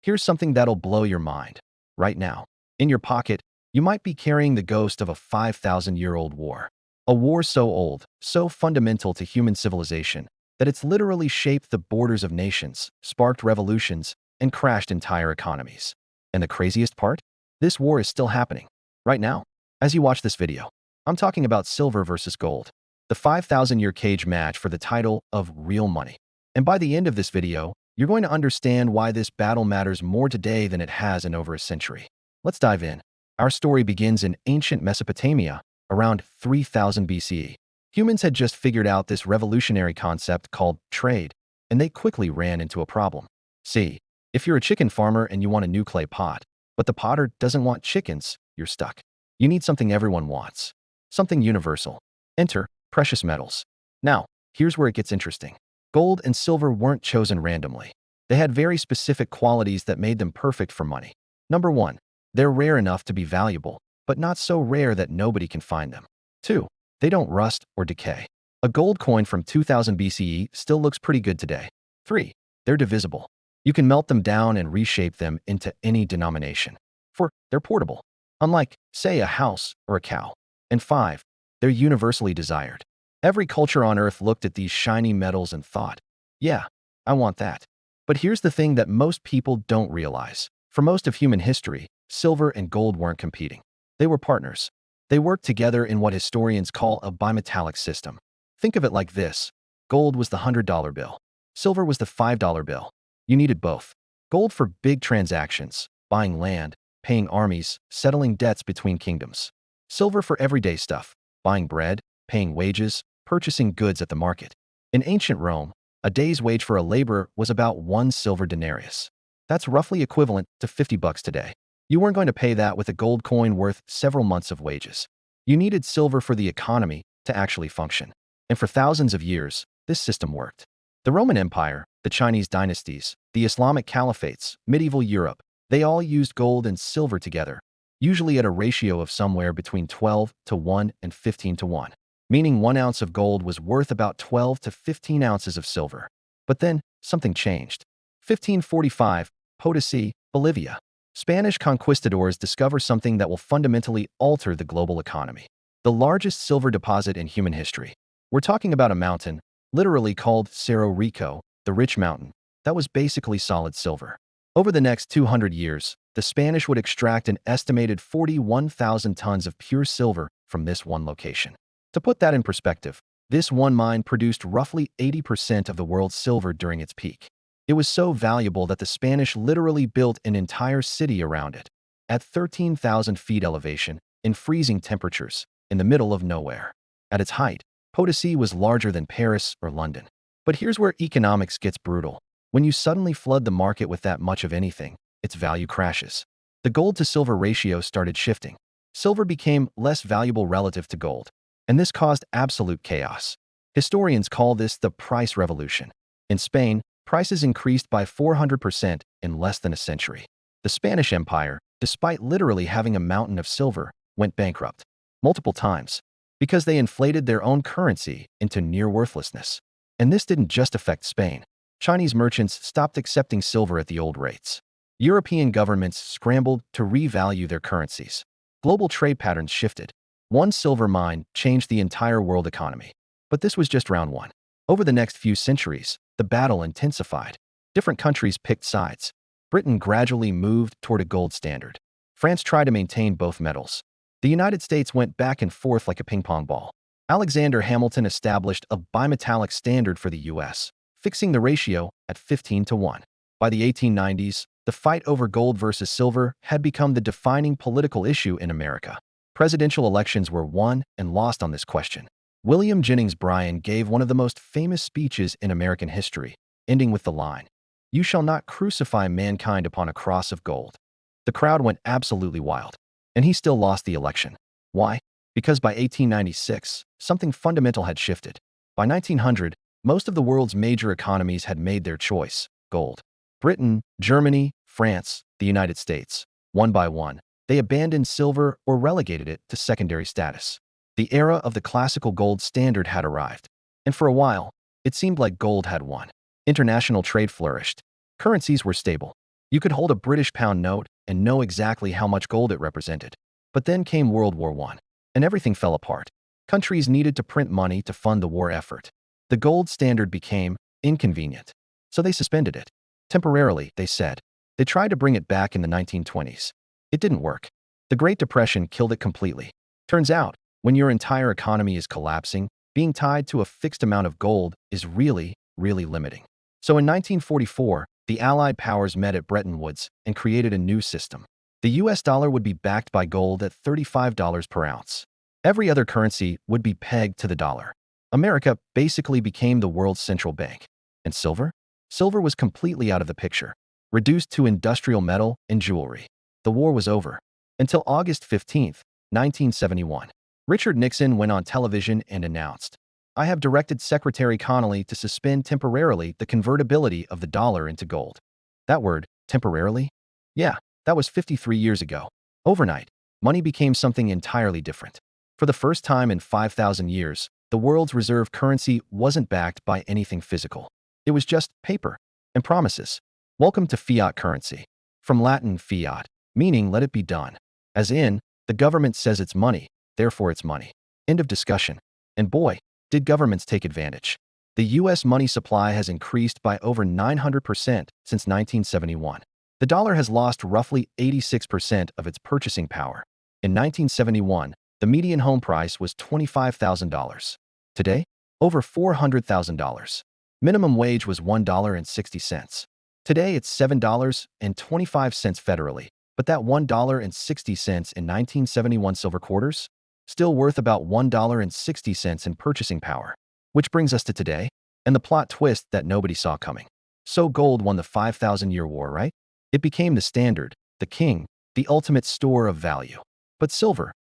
Here's something that'll blow your mind. Right now, in your pocket, you might be carrying the ghost of a 5,000-year-old war. A war so old, so fundamental to human civilization, that it's literally shaped the borders of nations, sparked revolutions, and crashed entire economies. And the craziest part? This war is still happening. Right now, as you watch this video. I'm talking about silver versus gold. The 5,000-year cage match for the title of real money. And by the end of this video, you're going to understand why this battle matters more today than it has in over a century. Let's dive in. Our story begins in ancient Mesopotamia, around 3000 BCE. Humans had just figured out this revolutionary concept called trade, and they quickly ran into a problem. See, if you're a chicken farmer and you want a new clay pot, but the potter doesn't want chickens, you're stuck. You need something everyone wants. Something universal. Enter precious metals. Now, here's where it gets interesting. Gold and silver weren't chosen randomly. They had very specific qualities that made them perfect for money. Number one, they're rare enough to be valuable, but not so rare that nobody can find them. Two, they don't rust or decay. A gold coin from 2000 BCE still looks pretty good today. Three, they're divisible. You can melt them down and reshape them into any denomination. Four, they're portable, unlike, say, a house or a cow. And five, they're universally desired. Every culture on Earth looked at these shiny metals and thought, yeah, I want that. But here's the thing that most people don't realize. For most of human history, silver and gold weren't competing. They were partners. They worked together in what historians call a bimetallic system. Think of it like this. Gold was the $100 bill. Silver was the $5 bill. You needed both. Gold for big transactions, buying land, paying armies, settling debts between kingdoms. Silver for everyday stuff, buying bread, paying wages, purchasing goods at the market. In ancient Rome, a day's wage for a laborer was about 1 silver denarius. That's roughly equivalent to $50 today. You weren't going to pay that with a gold coin worth several months of wages. You needed silver for the economy to actually function. And for thousands of years, this system worked. The Roman Empire, the Chinese dynasties, the Islamic caliphates, medieval Europe, they all used gold and silver together, usually at a ratio of somewhere between 12 to 1 and 15 to 1, meaning 1 ounce of gold was worth about 12 to 15 ounces of silver. But then, something changed. 1545, Potosi, Bolivia. Spanish conquistadors discover something that will fundamentally alter the global economy. The largest silver deposit in human history. We're talking about a mountain, literally called Cerro Rico, the rich mountain, that was basically solid silver. Over the next 200 years, the Spanish would extract an estimated 41,000 tons of pure silver from this one location. To put that in perspective, this one mine produced roughly 80% of the world's silver during its peak. It was so valuable that the Spanish literally built an entire city around it, at 13,000 feet elevation, in freezing temperatures, in the middle of nowhere. At its height, Potosi was larger than Paris or London. But here's where economics gets brutal. When you suddenly flood the market with that much of anything, its value crashes. The gold-to-silver ratio started shifting. Silver became less valuable relative to gold, and this caused absolute chaos. Historians call this the price revolution. In Spain, prices increased by 400% in less than a century. The Spanish Empire, despite literally having a mountain of silver, went bankrupt multiple times because they inflated their own currency into near worthlessness. And this didn't just affect Spain. Chinese merchants stopped accepting silver at the old rates. European governments scrambled to revalue their currencies. Global trade patterns shifted. One silver mine changed the entire world economy. But this was just round one. Over the next few centuries, the battle intensified. Different countries picked sides. Britain gradually moved toward a gold standard. France tried to maintain both metals. The United States went back and forth like a ping-pong ball. Alexander Hamilton established a bimetallic standard for the U.S., fixing the ratio at 15 to 1. By the 1890s, the fight over gold versus silver had become the defining political issue in America. Presidential elections were won and lost on this question. William Jennings Bryan gave one of the most famous speeches in American history, ending with the line, "You shall not crucify mankind upon a cross of gold." The crowd went absolutely wild, and he still lost the election. Why? Because by 1896, something fundamental had shifted. By 1900, most of the world's major economies had made their choice, gold. Britain, Germany, France, the United States. One by one, they abandoned silver or relegated it to secondary status. The era of the classical gold standard had arrived. And for a while, it seemed like gold had won. International trade flourished. Currencies were stable. You could hold a British pound note and know exactly how much gold it represented. But then came World War I, and everything fell apart. Countries needed to print money to fund the war effort. The gold standard became inconvenient, so they suspended it. Temporarily, they said. They tried to bring it back in the 1920s. It didn't work. The Great Depression killed it completely. Turns out, when your entire economy is collapsing, being tied to a fixed amount of gold is really, really limiting. So in 1944, the Allied powers met at Bretton Woods and created a new system. The US dollar would be backed by gold at $35 per ounce. Every other currency would be pegged to the dollar. America basically became the world's central bank. And silver? Silver was completely out of the picture, reduced to industrial metal and jewelry. The war was over. Until August 15, 1971. Richard Nixon went on television and announced, "I have directed Secretary Connally to suspend temporarily the convertibility of the dollar into gold." That word, temporarily? Yeah, that was 53 years ago. Overnight, money became something entirely different. For the first time in 5,000 years, the world's reserve currency wasn't backed by anything physical. It was just paper and promises. Welcome to fiat currency. From Latin fiat, meaning let it be done. As in, the government says it's money, therefore it's money. End of discussion. And boy, did governments take advantage. The US money supply has increased by over 900% since 1971. The dollar has lost roughly 86% of its purchasing power. In 1971, the median home price was $25,000. Today, over $400,000. Minimum wage was $1.60. Today, it's $7.25 federally, but that $1.60 in 1971 silver quarters? Still worth about $1.60 in purchasing power. Which brings us to today, and the plot twist that nobody saw coming. So gold won the 5,000-year war, right? It became the standard, the king, the ultimate store of value. But silver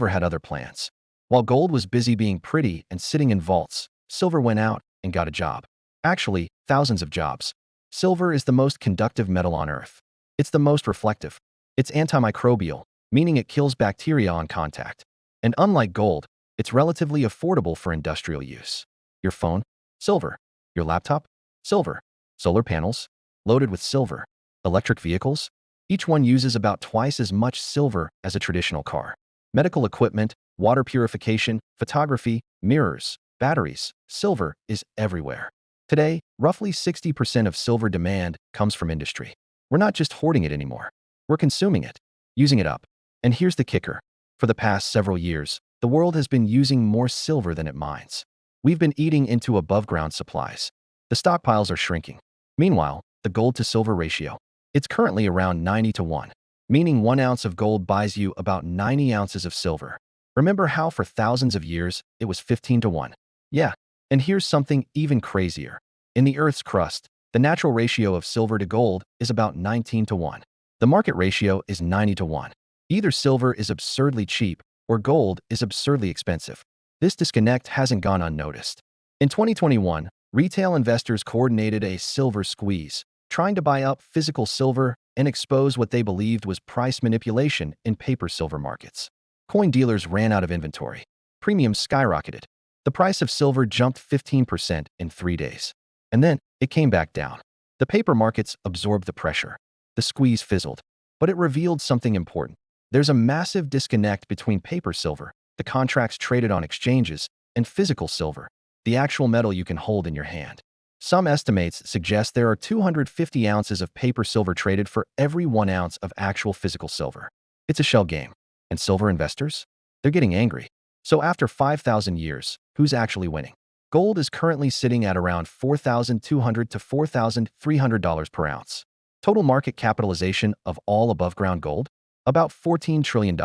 had other plans. While gold was busy being pretty and sitting in vaults, silver went out and got a job. Actually, thousands of jobs. Silver is the most conductive metal on Earth. It's the most reflective. It's antimicrobial, meaning it kills bacteria on contact. And unlike gold, it's relatively affordable for industrial use. Your phone? Silver. Your laptop? Silver. Solar panels? Loaded with silver. Electric vehicles? Each one uses about twice as much silver as a traditional car. Medical equipment, water purification, photography, mirrors, batteries, silver is everywhere. Today, roughly 60% of silver demand comes from industry. We're not just hoarding it anymore. We're consuming it, using it up. And here's the kicker. For the past several years, the world has been using more silver than it mines. We've been eating into above-ground supplies. The stockpiles are shrinking. Meanwhile, the gold-to-silver ratio, it's currently around 90-1, meaning 1 ounce of gold buys you about 90 ounces of silver. Remember how for thousands of years, it was 15-1? Yeah, and here's something even crazier. In the Earth's crust, the natural ratio of silver to gold is about 19-1. The market ratio is 90-1. Either silver is absurdly cheap or gold is absurdly expensive. This disconnect hasn't gone unnoticed. In 2021, retail investors coordinated a silver squeeze, trying to buy up physical silver and expose what they believed was price manipulation in paper silver markets. Coin dealers ran out of inventory. Premiums skyrocketed. The price of silver jumped 15% in 3 days. And then it came back down. The paper markets absorbed the pressure. The squeeze fizzled. But it revealed something important. There's a massive disconnect between paper silver, the contracts traded on exchanges, and physical silver, the actual metal you can hold in your hand. Some estimates suggest there are 250 ounces of paper silver traded for every 1 ounce of actual physical silver. It's a shell game. And silver investors? They're getting angry. So after 5,000 years, who's actually winning? Gold is currently sitting at around $4,200 to $4,300 per ounce. Total market capitalization of all above-ground gold? About $14 trillion.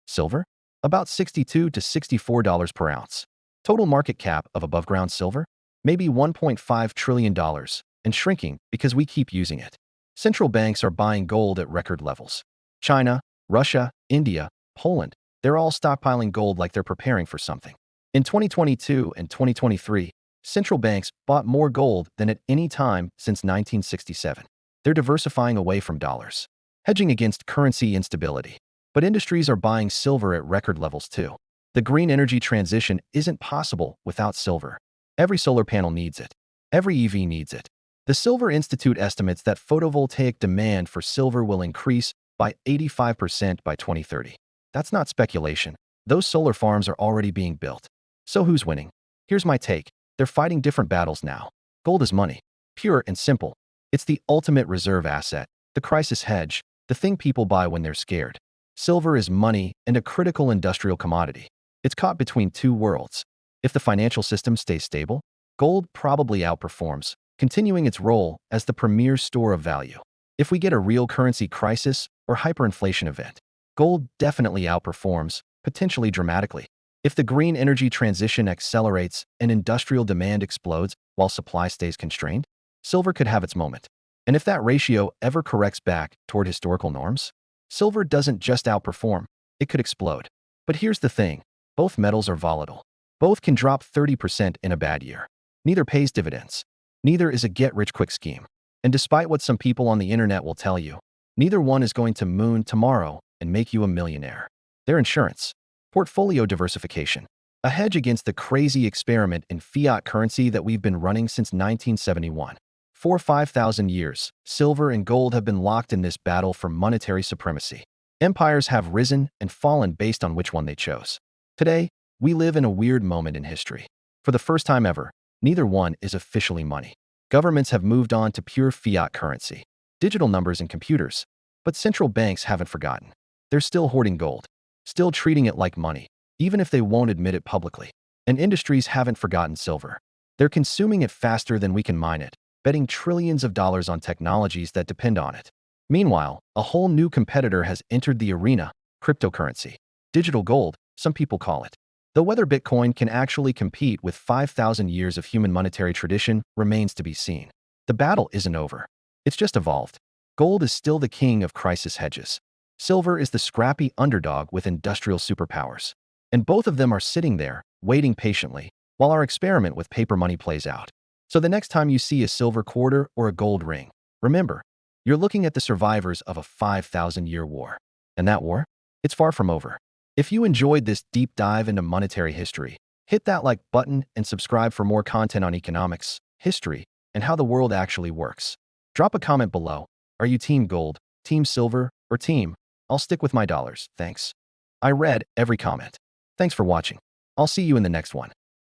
Silver? About $62 to $64 per ounce. Total market cap of above-ground silver? Maybe $1.5 trillion, and shrinking because we keep using it. Central banks are buying gold at record levels. China, Russia, India, Poland, they're all stockpiling gold like they're preparing for something. In 2022 and 2023, central banks bought more gold than at any time since 1967. They're diversifying away from dollars, hedging against currency instability. But industries are buying silver at record levels too. The green energy transition isn't possible without silver. Every solar panel needs it. Every EV needs it. The Silver Institute estimates that photovoltaic demand for silver will increase by 85% by 2030. That's not speculation. Those solar farms are already being built. So who's winning? Here's my take. They're fighting different battles now. Gold is money. Pure and simple. It's the ultimate reserve asset, the crisis hedge, the thing people buy when they're scared. Silver is money and a critical industrial commodity. It's caught between two worlds. If the financial system stays stable, gold probably outperforms, continuing its role as the premier store of value. If we get a real currency crisis or hyperinflation event, gold definitely outperforms, potentially dramatically. If the green energy transition accelerates and industrial demand explodes while supply stays constrained, silver could have its moment. And if that ratio ever corrects back toward historical norms, silver doesn't just outperform, it could explode. But here's the thing, both metals are volatile. Both can drop 30% in a bad year. Neither pays dividends. Neither is a get-rich-quick scheme. And despite what some people on the internet will tell you, neither one is going to moon tomorrow and make you a millionaire. They're insurance. Portfolio diversification. A hedge against the crazy experiment in fiat currency that we've been running since 1971. For 5,000 years, silver and gold have been locked in this battle for monetary supremacy. Empires have risen and fallen based on which one they chose. Today, we live in a weird moment in history. For the first time ever, neither one is officially money. Governments have moved on to pure fiat currency, digital numbers and computers, but central banks haven't forgotten. They're still hoarding gold, still treating it like money, even if they won't admit it publicly. And industries haven't forgotten silver. They're consuming it faster than we can mine it, betting trillions of dollars on technologies that depend on it. Meanwhile, a whole new competitor has entered the arena, cryptocurrency. Digital gold, some people call it. Though whether Bitcoin can actually compete with 5,000 years of human monetary tradition remains to be seen. The battle isn't over. It's just evolved. Gold is still the king of crisis hedges. Silver is the scrappy underdog with industrial superpowers. And both of them are sitting there, waiting patiently, while our experiment with paper money plays out. So the next time you see a silver quarter or a gold ring, remember, you're looking at the survivors of a 5,000-year war. And that war? It's far from over. If you enjoyed this deep dive into monetary history, hit that like button and subscribe for more content on economics, history, and how the world actually works. Drop a comment below. Are you team gold, team silver, or team? I'll stick with my dollars, thanks. I read every comment. Thanks for watching. I'll see you in the next one.